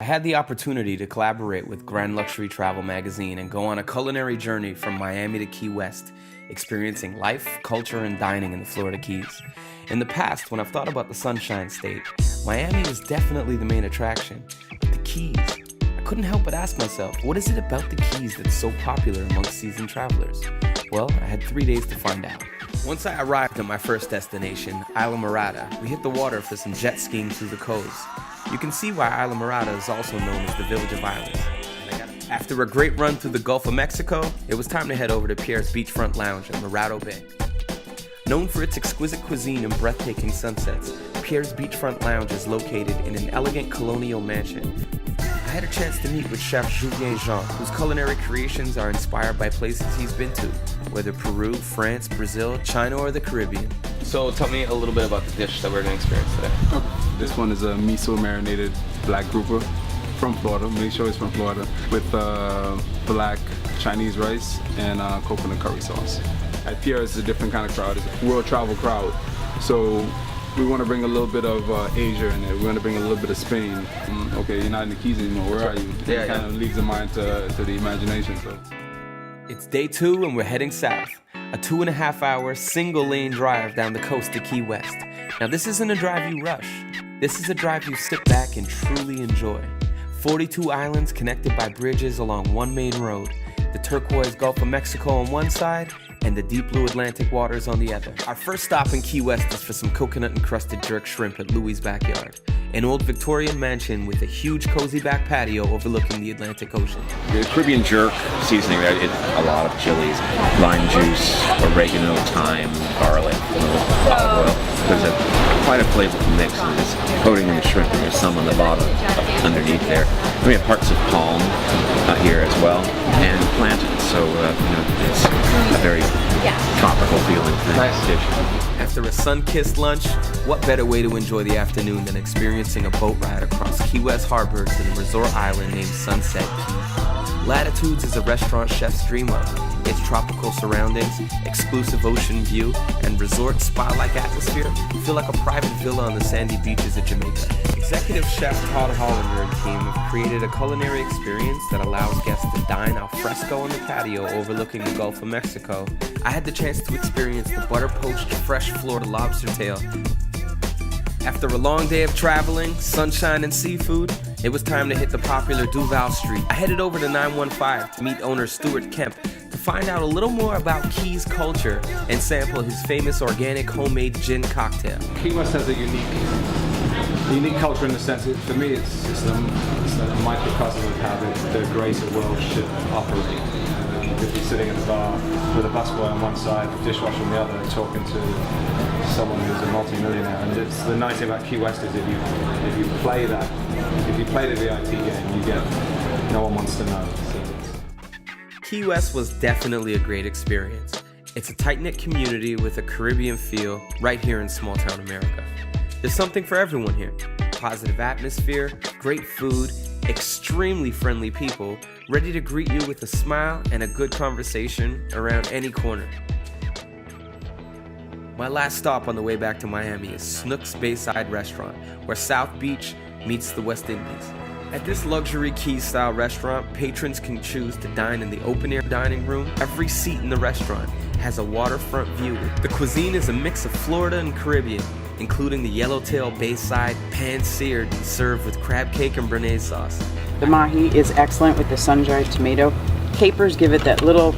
I had the opportunity to collaborate with Grand Luxury Travel magazine and go on a culinary journey from Miami to Key West, experiencing life, culture, and dining in the Florida Keys. In the past, when I've thought about the Sunshine State, Miami was definitely the main attraction. But the Keys, I couldn't help but ask myself, what is it about the Keys that's so popular amongst seasoned travelers? Well, I had 3 days to find out. Once I arrived at my first destination, Isla Morada, we hit the water for some jet skiing through the coves. You can see why Isla Morada is also known as the Village of Islands. After a great run through the Gulf of Mexico, it was time to head over to Pierre's Beachfront Lounge in Morado Bay. Known for its exquisite cuisine and breathtaking sunsets, Pierre's Beachfront Lounge is located in an elegant colonial mansion. I had a chance to meet with Chef Julien Jean, whose culinary creations are inspired by places he's been to, whether Peru, France, Brazil, China, or the Caribbean. So tell me a little bit about the dish that we're going to experience today. This one is a miso marinated black grouper from Florida. Make sure it's from Florida, with black Chinese rice and coconut curry sauce. At Pierre, it's a different kind of crowd. It's a world travel crowd. So we want to bring a little bit of Asia in there. We want to bring a little bit of Spain. Okay, you're not in the Keys anymore. Where are you? It kind of leaves the mind to the imagination. So. It's day 2 and we're heading south. A 2.5-hour single-lane drive down the coast to Key West. Now this isn't a drive you rush. This is a drive you sit back and truly enjoy. 42 islands connected by bridges along one main road. The turquoise Gulf of Mexico on one side and the deep blue Atlantic waters on the other. Our first stop in Key West is for some coconut-encrusted jerk shrimp at Louie's Backyard, an old Victorian mansion with a huge cozy back patio overlooking the Atlantic Ocean. The Caribbean jerk seasoning there, a lot of chilies, lime juice, oregano, thyme, garlic, a little olive oil. There's quite a flavorful mix, and it's coating in the shrimp, and there's some on the bottom underneath there. We have parts of palm here as well, and plantain, so it's a very tropical feeling dish. After a sun-kissed lunch, what better way to enjoy the afternoon than experiencing a boat ride across Key West Harbor to the resort island named Sunset Key. Latitudes is a restaurant chef's dream of. Its tropical surroundings, exclusive ocean view, and resort spa-like atmosphere feel like a private villa on the sandy beaches of Jamaica. Executive Chef Todd Hollander and team have created a culinary experience that allows guests to dine al fresco on the patio overlooking the Gulf of Mexico. I had the chance to experience the butter-poached fresh Florida lobster tail. After a long day of traveling, sunshine, and seafood, it was time to hit the popular Duval Street. I headed over to 915 to meet owner Stuart Kemp to find out a little more about Keys culture and sample his famous organic homemade gin cocktail. Key West has a unique culture in the sense that for me it's the microcosm of how the greater world should operate. You could be sitting at the bar with a busboy on one side, a dishwasher on the other, talking to someone who's a multi-millionaire. And it's the nice thing about Key West is if you play the VIP game, you get no one wants to know. Key West was definitely a great experience. It's a tight-knit community with a Caribbean feel right here in small-town America. There's something for everyone here. Positive atmosphere, great food, extremely friendly people, ready to greet you with a smile and a good conversation around any corner. My last stop on the way back to Miami is Snook's Bayside Restaurant, where South Beach meets the West Indies. At this luxury Keys-style restaurant, patrons can choose to dine in the open-air dining room. Every seat in the restaurant has a waterfront view. The cuisine is a mix of Florida and Caribbean, including the yellowtail Bayside, pan-seared and served with crab cake and béarnaise sauce. The mahi is excellent with the sun-dried tomato. Capers give it that little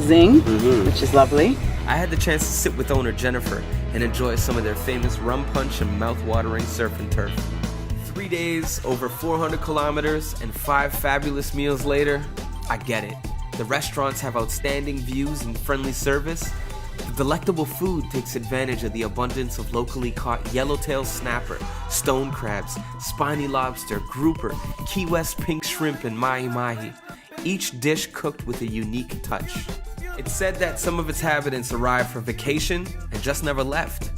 zing, which is lovely. I had the chance to sit with owner Jennifer and enjoy some of their famous rum punch and mouth-watering surf and turf. 3 days, over 400 kilometers, and 5 fabulous meals later, I get it. The restaurants have outstanding views and friendly service. The delectable food takes advantage of the abundance of locally caught yellowtail snapper, stone crabs, spiny lobster, grouper, Key West pink shrimp, and mahi-mahi. Each dish cooked with a unique touch. It's said that some of its inhabitants arrived for vacation and just never left.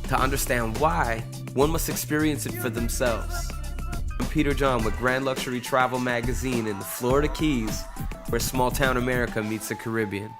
To understand why, one must experience it for themselves. I'm Peter John with Grand Luxury Travel magazine in the Florida Keys, where small-town America meets the Caribbean.